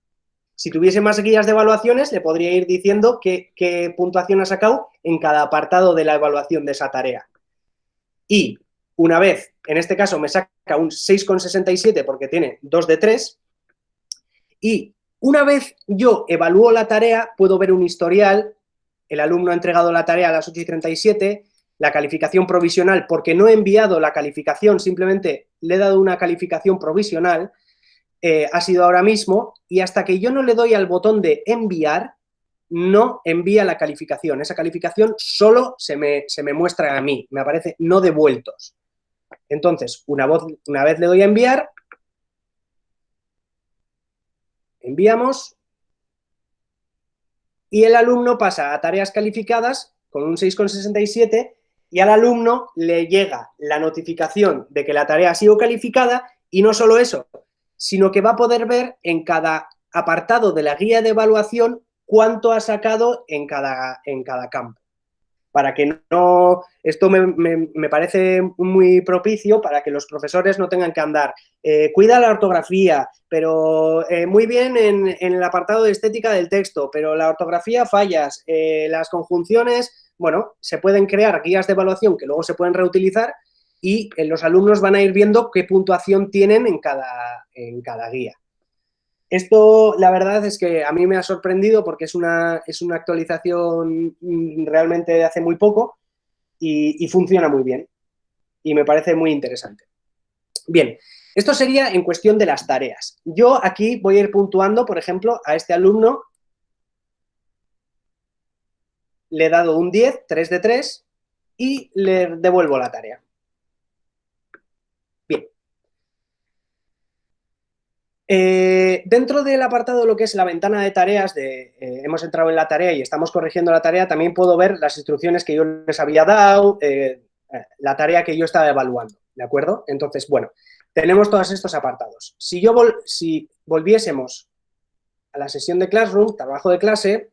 Si tuviese más guías de evaluaciones, le podría ir diciendo qué puntuación ha sacado en cada apartado de la evaluación de esa tarea. Y una vez, en este caso, me saca un 6,67 porque tiene 2 de 3, y una vez yo evalúo la tarea, puedo ver un historial. El alumno ha entregado la tarea a las 8:37, la calificación provisional, porque no he enviado la calificación, simplemente le he dado una calificación provisional, ha sido ahora mismo, y hasta que yo no le doy al botón de enviar, no envía la calificación. Esa calificación solo se me muestra a mí, me aparece no devueltos. Entonces, una vez le doy a enviar, enviamos, y el alumno pasa a tareas calificadas con un 6,67 y al alumno le llega la notificación de que la tarea ha sido calificada, y no solo eso, sino que va a poder ver en cada apartado de la guía de evaluación cuánto ha sacado en cada campo. Para que no, esto me parece muy propicio para que los profesores no tengan que andar, cuida la ortografía, pero muy bien en el apartado de estética del texto, pero la ortografía fallas, las conjunciones, bueno, se pueden crear guías de evaluación que luego se pueden reutilizar, y los alumnos van a ir viendo qué puntuación tienen en cada guía. Esto, la verdad es que a mí me ha sorprendido porque es una actualización realmente de hace muy poco y funciona muy bien y me parece muy interesante. Bien, esto sería en cuestión de las tareas. Yo aquí voy a ir puntuando, por ejemplo, a este alumno le he dado un 10, 3 de 3, y le devuelvo la tarea. Bien. Dentro del apartado de lo que es la ventana de tareas, hemos entrado en la tarea y estamos corrigiendo la tarea, también puedo ver las instrucciones que yo les había dado, la tarea que yo estaba evaluando, ¿de acuerdo? Entonces, bueno, tenemos todos estos apartados. Si volviésemos a la sesión de Classroom, trabajo de clase,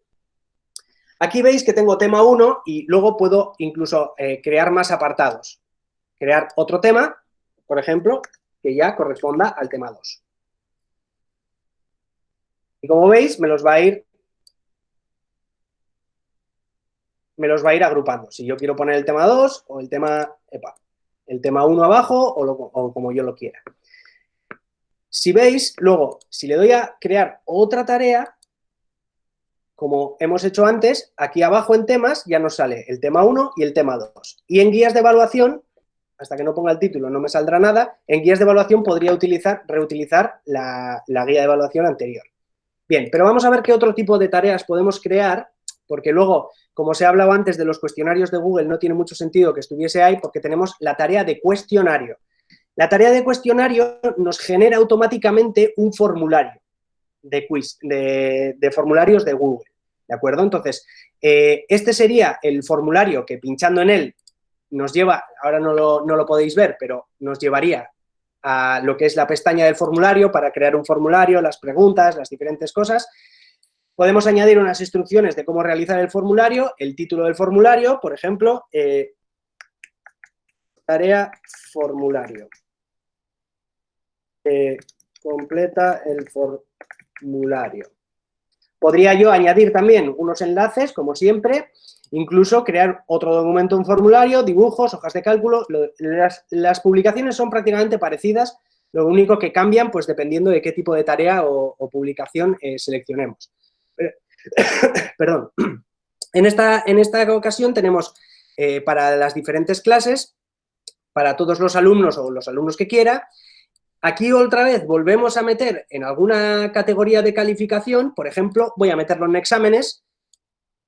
aquí veis que tengo tema 1 y luego puedo incluso crear más apartados. Crear otro tema, por ejemplo, que ya corresponda al tema 2. Y como veis, me los va a ir agrupando. Si yo quiero poner el tema 2 o el tema 1 abajo o como yo lo quiera. Si veis, luego, si le doy a crear otra tarea, como hemos hecho antes, aquí abajo en temas ya nos sale el tema 1 y el tema 2. Y en guías de evaluación, hasta que no ponga el título no me saldrá nada, en guías de evaluación podría reutilizar la guía de evaluación anterior. Bien, pero vamos a ver qué otro tipo de tareas podemos crear, porque luego, como se ha hablado antes de los cuestionarios de Google, no tiene mucho sentido que estuviese ahí porque tenemos la tarea de cuestionario. La tarea de cuestionario nos genera automáticamente un formulario de quiz, de formularios de Google, ¿de acuerdo? Entonces, este sería el formulario que pinchando en él nos lleva, ahora no lo podéis ver, pero nos llevaría a lo que es la pestaña del formulario para crear un formulario, las preguntas, las diferentes cosas. Podemos añadir unas instrucciones de cómo realizar el formulario, el título del formulario, por ejemplo, tarea formulario. Completa el formulario. Podría yo añadir también unos enlaces, como siempre, incluso crear otro documento, un formulario, dibujos, hojas de cálculo. Las publicaciones son prácticamente parecidas, lo único que cambian, pues dependiendo de qué tipo de tarea o publicación seleccionemos. Perdón. En esta ocasión tenemos para las diferentes clases, para todos los alumnos o los alumnos que quiera. Aquí otra vez volvemos a meter en alguna categoría de calificación, por ejemplo, voy a meterlo en exámenes,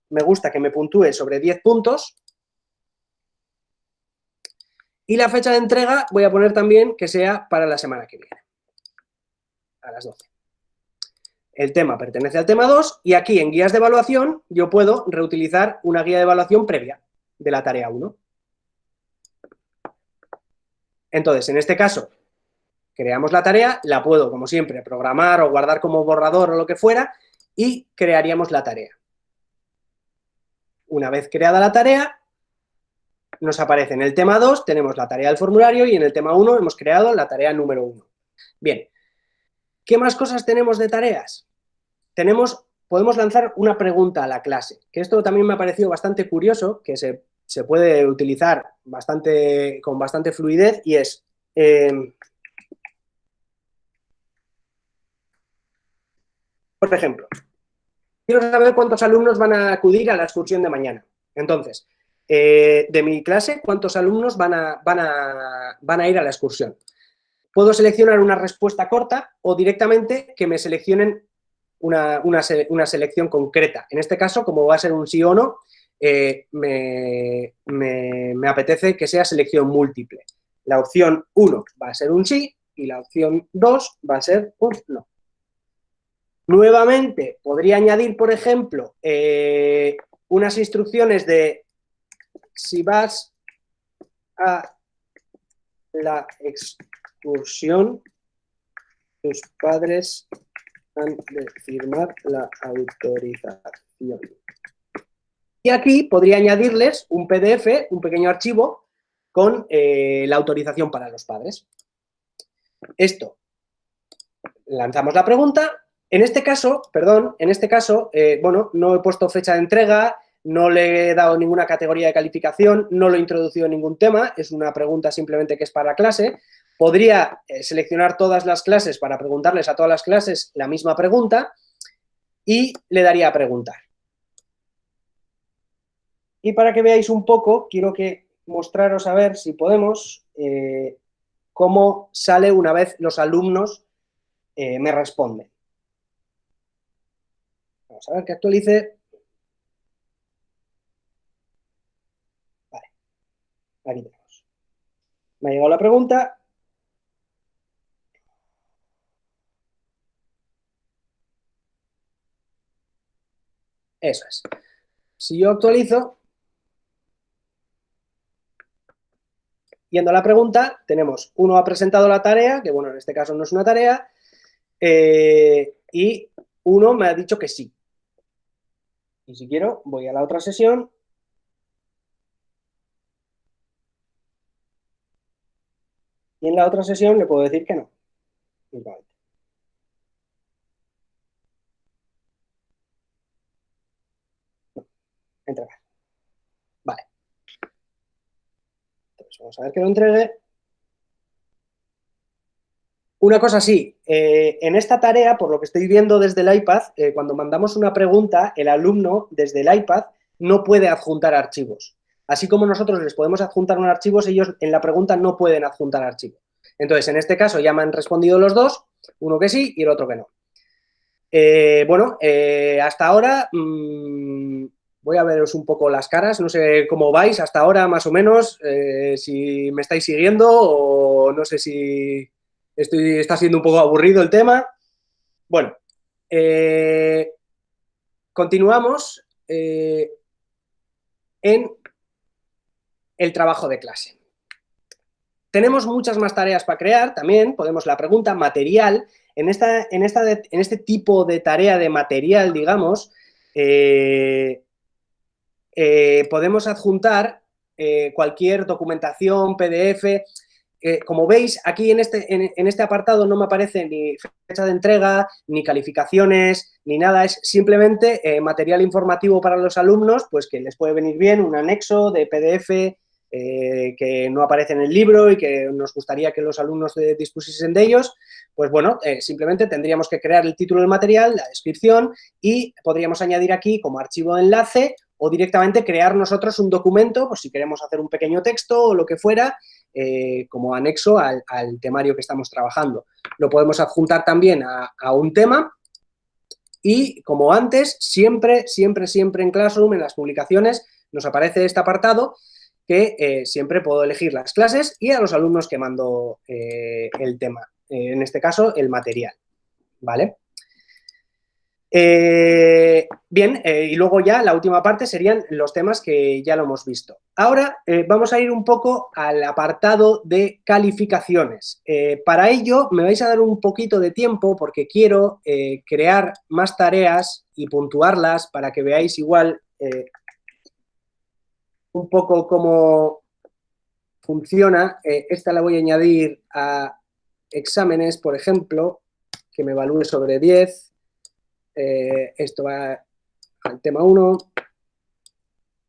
me gusta que me puntúe sobre 10 puntos, y la fecha de entrega voy a poner también que sea para la semana que viene, a las 12. El tema pertenece al tema 2 y aquí en guías de evaluación yo puedo reutilizar una guía de evaluación previa de la tarea 1. Entonces, en este caso, creamos la tarea, la puedo, como siempre, programar o guardar como borrador o lo que fuera y crearíamos la tarea. Una vez creada la tarea, nos aparece en el tema 2, tenemos la tarea del formulario y en el tema 1 hemos creado la tarea número 1. Bien, ¿qué más cosas tenemos de tareas? Podemos lanzar una pregunta a la clase, que esto también me ha parecido bastante curioso, que se puede utilizar con bastante fluidez y es... por ejemplo, quiero saber cuántos alumnos van a acudir a la excursión de mañana. Entonces, de mi clase, ¿cuántos alumnos van a ir a la excursión? Puedo seleccionar una respuesta corta o directamente que me seleccionen una selección concreta. En este caso, como va a ser un sí o no, me apetece que sea selección múltiple. La opción 1 va a ser un sí y la opción 2 va a ser un no. Nuevamente, podría añadir, por ejemplo, unas instrucciones de si vas a la excursión, tus padres han de firmar la autorización. Y aquí podría añadirles un PDF, un pequeño archivo, con la autorización para los padres. Esto, lanzamos la pregunta. En este caso, bueno, no he puesto fecha de entrega, no le he dado ninguna categoría de calificación, no lo he introducido en ningún tema, es una pregunta simplemente que es para la clase. Podría seleccionar todas las clases para preguntarles a todas las clases la misma pregunta y le daría a preguntar. Y para que veáis un poco, quiero mostraros a ver si podemos cómo sale una vez los alumnos me responden. Vamos a ver que actualice. Vale, aquí tenemos. Me ha llegado la pregunta. Eso es. Si yo actualizo, yendo a la pregunta, tenemos uno ha presentado la tarea, que bueno, en este caso no es una tarea, y uno me ha dicho que sí. Y si quiero, voy a la otra sesión. Y en la otra sesión le puedo decir que no. No, entregar. Vale. Entonces vamos a ver que lo entregue. Una cosa sí, en esta tarea, por lo que estoy viendo desde el iPad, cuando mandamos una pregunta, el alumno desde el iPad no puede adjuntar archivos. Así como nosotros les podemos adjuntar un archivo, ellos en la pregunta no pueden adjuntar archivo. Entonces, en este caso ya me han respondido los dos, uno que sí y el otro que no. Bueno, hasta ahora voy a veros un poco las caras, no sé cómo vais hasta ahora más o menos, si me estáis siguiendo o no sé si está siendo un poco aburrido el tema. Bueno, continuamos en el trabajo de clase. Tenemos muchas más tareas para crear, también podemos la pregunta material. En este tipo de tarea de material, digamos, podemos adjuntar cualquier documentación, PDF. Como veis, aquí en este apartado no me aparece ni fecha de entrega, ni calificaciones, ni nada. Es simplemente material informativo para los alumnos, pues que les puede venir bien un anexo de PDF que no aparece en el libro y que nos gustaría que los alumnos dispusiesen de ellos. Pues bueno, simplemente tendríamos que crear el título del material, la descripción y podríamos añadir aquí como archivo de enlace o directamente crear nosotros un documento, pues si queremos hacer un pequeño texto o lo que fuera, como anexo al temario que estamos trabajando. Lo podemos adjuntar también a un tema y, como antes, siempre en Classroom, en las publicaciones, nos aparece este apartado que siempre puedo elegir las clases y a los alumnos que mando el tema, en este caso el material, ¿vale? Bien, y luego ya la última parte serían los temas que ya lo hemos visto. Ahora vamos a ir un poco al apartado de calificaciones. Para ello me vais a dar un poquito de tiempo porque quiero crear más tareas y puntuarlas para que veáis igual un poco cómo funciona. Esta la voy a añadir a exámenes, por ejemplo, que me evalúe sobre 10. Esto va al tema 1.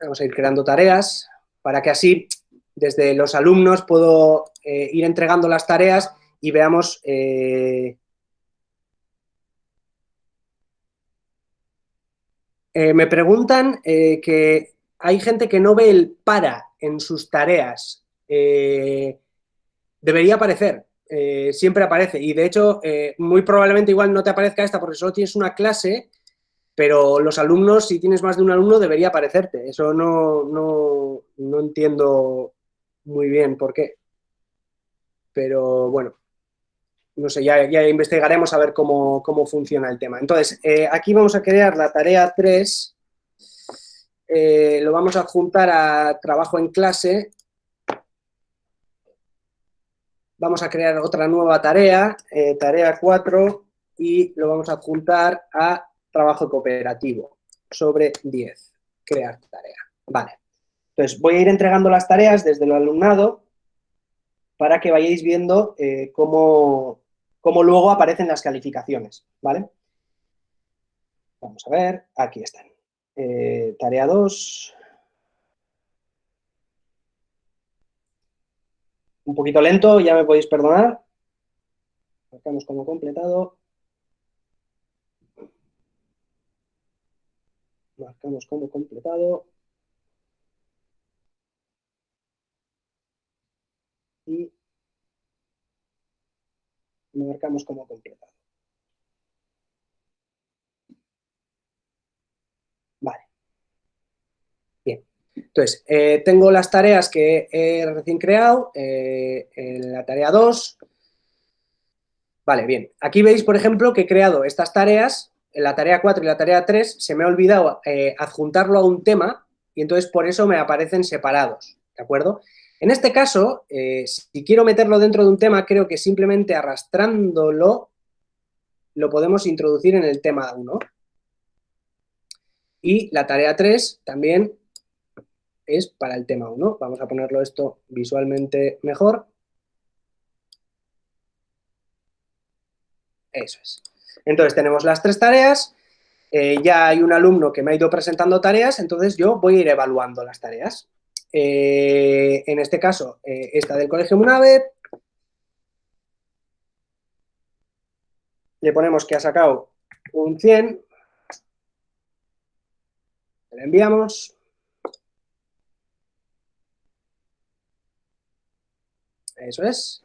Vamos a ir creando tareas para que así desde los alumnos puedo ir entregando las tareas y veamos me preguntan que hay gente que no ve el para en sus tareas. Debería aparecer, siempre aparece y de hecho muy probablemente igual no te aparezca esta porque solo tienes una clase, pero los alumnos, si tienes más de un alumno, debería aparecerte. Eso no entiendo muy bien por qué. Pero bueno, no sé, ya investigaremos a ver cómo funciona el tema. Entonces, aquí vamos a crear la tarea 3. Lo vamos a adjuntar a trabajo en clase. Vamos a crear otra nueva tarea, tarea 4, y lo vamos a adjuntar a trabajo cooperativo, sobre 10, crear tarea. Vale, entonces voy a ir entregando las tareas desde el alumnado para que vayáis viendo cómo luego aparecen las calificaciones, ¿vale? Vamos a ver, aquí están. Tarea 2. Un poquito lento, ya me podéis perdonar. Marcamos como completado. Marcamos como completado. Y marcamos como completado. Vale. Bien. Entonces, tengo las tareas que he recién creado, en la tarea 2. Vale, bien. Aquí veis, por ejemplo, que he creado estas tareas, en la tarea 4 y la tarea 3, se me ha olvidado adjuntarlo a un tema y entonces por eso me aparecen separados, ¿de acuerdo? En este caso, si quiero meterlo dentro de un tema, creo que simplemente arrastrándolo lo podemos introducir en el tema 1. Y la tarea 3 también es para el tema 1. Vamos a ponerlo esto visualmente mejor. Eso es. Entonces tenemos las 3 tareas, ya hay un alumno que me ha ido presentando tareas, entonces yo voy a ir evaluando las tareas. En este caso, esta del Colegio Munave. le ponemos que ha sacado un 100, le enviamos. Eso es.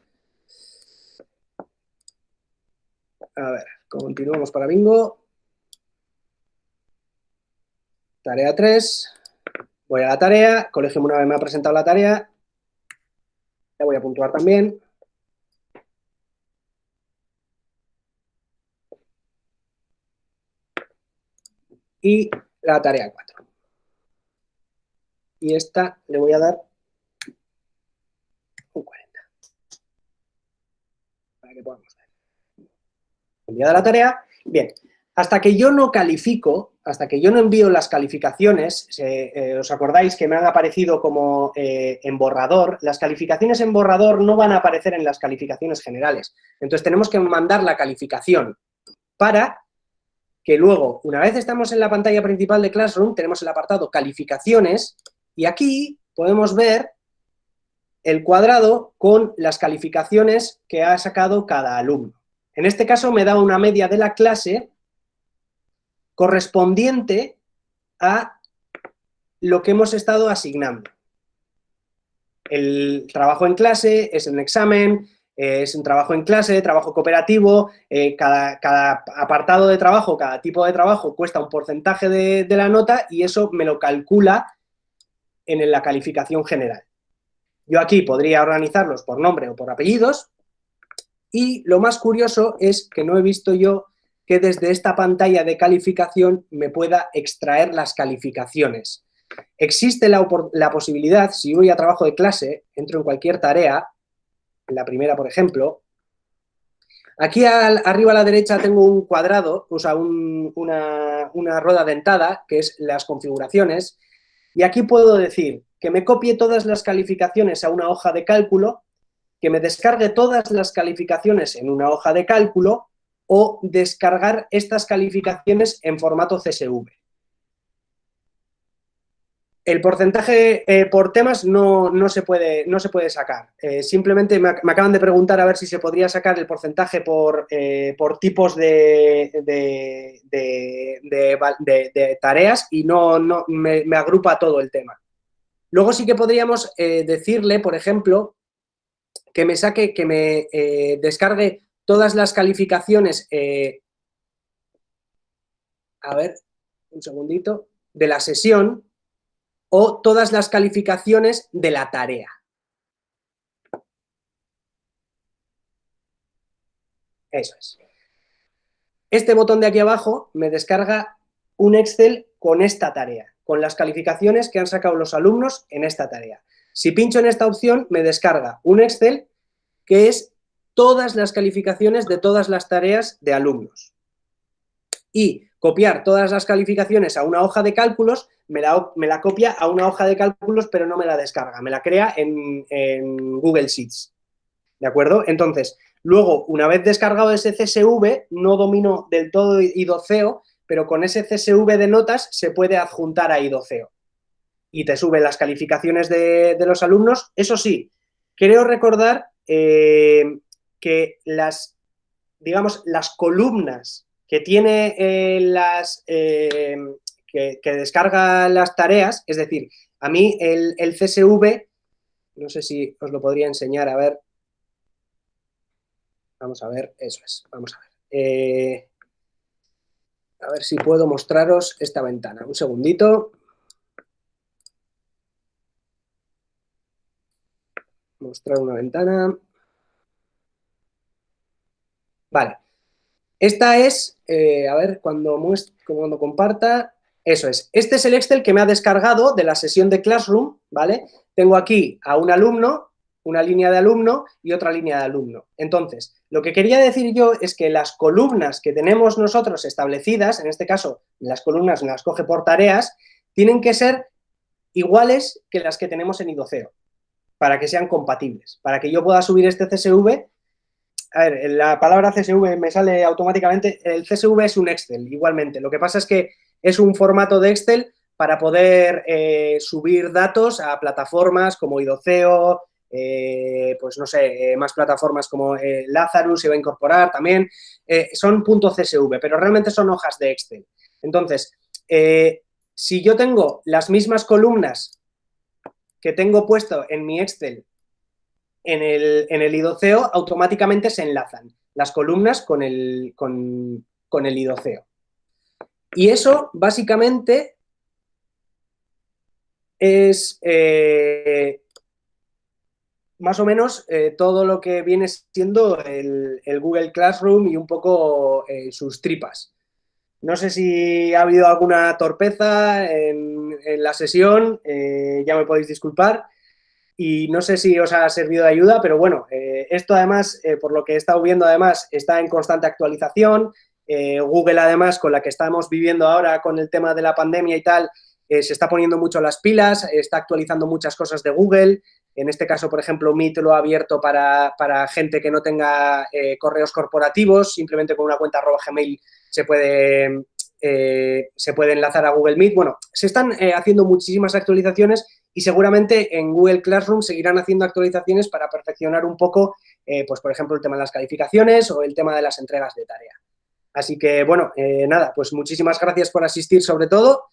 A ver, continuamos para bingo. Tarea 3. Voy a la tarea. Colegio una vez me ha presentado la tarea. La voy a puntuar también. Y la tarea 4. Y esta le voy a dar un 40. Para que podamos ver. Enviada la tarea. Bien. Hasta que yo no califico, hasta que yo no envío las calificaciones, os acordáis que me han aparecido como en borrador, las calificaciones en borrador no van a aparecer en las calificaciones generales. Entonces tenemos que mandar la calificación para que luego, una vez estamos en la pantalla principal de Classroom, tenemos el apartado calificaciones y aquí podemos ver el cuadrado con las calificaciones que ha sacado cada alumno. En este caso me da una media de la clase correspondiente a lo que hemos estado asignando. El trabajo en clase es un examen, es un trabajo en clase, trabajo cooperativo, cada apartado de trabajo, cada tipo de trabajo cuesta un porcentaje de la nota y eso me lo calcula en la calificación general. Yo aquí podría organizarlos por nombre o por apellidos y lo más curioso es que no he visto yo que desde esta pantalla de calificación me pueda extraer las calificaciones. Existe la posibilidad, si voy a trabajo de clase, entro en cualquier tarea, en la primera, por ejemplo, aquí arriba a la derecha tengo un cuadrado, o sea, una rueda dentada, que es las configuraciones, y aquí puedo decir que me copie todas las calificaciones a una hoja de cálculo, que me descargue todas las calificaciones en una hoja de cálculo, o descargar estas calificaciones en formato CSV. El porcentaje por temas no se puede sacar. Simplemente me acaban de preguntar a ver si se podría sacar el porcentaje por tipos de tareas y no me agrupa todo el tema. Luego sí que podríamos decirle, por ejemplo, que me descargue todas las calificaciones, a ver, un segundito, de la sesión o todas las calificaciones de la tarea. Eso es. Este botón de aquí abajo me descarga un Excel con esta tarea, con las calificaciones que han sacado los alumnos en esta tarea. Si pincho en esta opción, me descarga un Excel que es todas las calificaciones de todas las tareas de alumnos. Y copiar todas las calificaciones a una hoja de cálculos, me la copia a una hoja de cálculos, pero no me la descarga, me la crea en Google Sheets. ¿De acuerdo? Entonces, luego, una vez descargado ese CSV, no domino del todo Idoceo, pero con ese CSV de notas se puede adjuntar a Idoceo. Y te sube las calificaciones de los alumnos. Eso sí, creo recordar que las columnas que tiene que descarga las tareas, es decir, a mí el CSV, no sé si os lo podría enseñar, a ver. Vamos a ver, eso es, vamos a ver. A ver si puedo mostraros esta ventana. Un segundito. Mostrar una ventana. Vale. Esta es, a ver, cuando comparta, eso es. Este es el Excel que me ha descargado de la sesión de Classroom, ¿vale? Tengo aquí a un alumno, una línea de alumno y otra línea de alumno. Entonces, lo que quería decir yo es que las columnas que tenemos nosotros establecidas, en este caso, las columnas las coge por tareas, tienen que ser iguales que las que tenemos en Idoceo, para que sean compatibles, para que yo pueda subir este CSV. A ver, la palabra CSV me sale automáticamente. El CSV es un Excel, igualmente. Lo que pasa es que es un formato de Excel para poder subir datos a plataformas como Idoceo, pues no sé, más plataformas como Lazarus se va a incorporar también. Son .csv, pero realmente son hojas de Excel. Entonces, si yo tengo las mismas columnas que tengo puesto en mi Excel en el idoceo, automáticamente se enlazan las columnas con el idoceo. Y eso, básicamente, es más o menos todo lo que viene siendo el Google Classroom y un poco sus tripas. No sé si ha habido alguna torpeza en la sesión, ya me podéis disculpar. Y no sé si os ha servido de ayuda, pero bueno, esto además, por lo que he estado viendo, además, está en constante actualización. Google, además, con la que estamos viviendo ahora con el tema de la pandemia y tal, se está poniendo mucho las pilas, está actualizando muchas cosas de Google. En este caso, por ejemplo, Meet lo ha abierto para gente que no tenga correos corporativos, simplemente con una cuenta @gmail se puede enlazar a Google Meet. Bueno, se están haciendo muchísimas actualizaciones y seguramente en Google Classroom seguirán haciendo actualizaciones para perfeccionar un poco, pues por ejemplo, el tema de las calificaciones o el tema de las entregas de tarea. Así que, bueno, nada, pues muchísimas gracias por asistir sobre todo.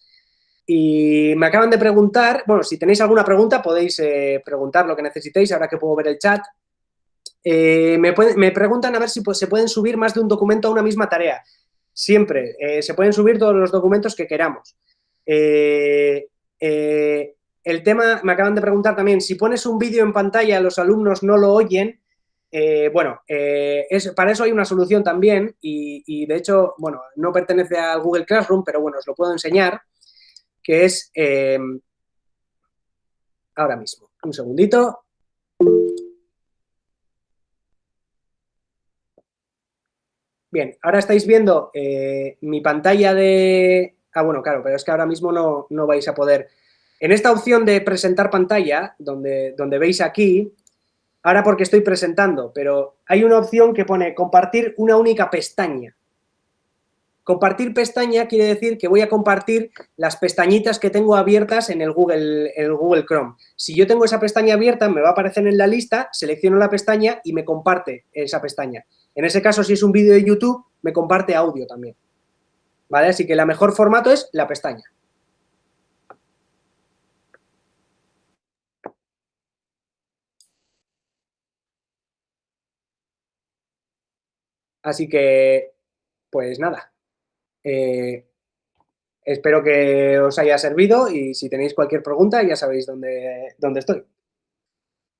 Y me acaban de preguntar, bueno, si tenéis alguna pregunta podéis preguntar lo que necesitéis, ahora que puedo ver el chat. Me preguntan a ver si pues, se pueden subir más de un documento a una misma tarea. Siempre, se pueden subir todos los documentos que queramos. El tema, me acaban de preguntar también, si pones un vídeo en pantalla los alumnos no lo oyen. Bueno, para eso hay una solución también y de hecho, bueno, no pertenece al Google Classroom, pero bueno, os lo puedo enseñar, que es ahora mismo. Un segundito. Bien, ahora estáis viendo mi pantalla de... Ah, bueno, claro, pero es que ahora mismo no vais a poder... En esta opción de presentar pantalla, donde veis aquí, ahora porque estoy presentando, pero hay una opción que pone compartir una única pestaña. Compartir pestaña quiere decir que voy a compartir las pestañitas que tengo abiertas en el Google Chrome. Si yo tengo esa pestaña abierta, me va a aparecer en la lista, selecciono la pestaña y me comparte esa pestaña. En ese caso, si es un vídeo de YouTube, me comparte audio también. ¿Vale? Así que el mejor formato es la pestaña. Así que, pues nada. Espero que os haya servido y si tenéis cualquier pregunta ya sabéis dónde estoy.